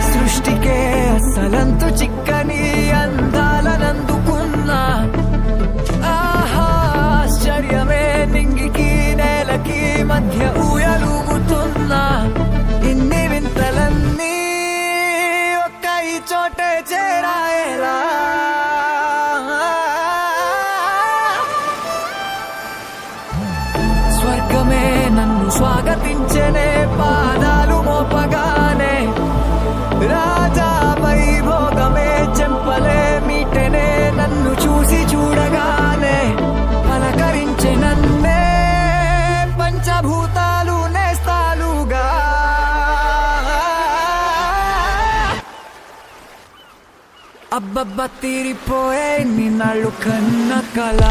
సృష్టికే అసలంతు చిక్కని అందాలనందుకున్నా ఆశ్చర్యమే నింగికి నేలకి మధ్య ఊయలుగుతున్నా ఇన్ని వింతలన్నీ ఒక్క ఈ చోటే చేరాయేలా స్వర్గమే నన్ను స్వాగతించనే పాదాలు మోపగానే రాజా వైభోగమే చెంపలే మీటనే నన్ను చూసి చూడగానే పలకరించే నన్నే పంచభూతాలు నేస్తాలుగా అబ్బబ్బ తీరిపోయే నిన్నాళ్ళు కన్న కళ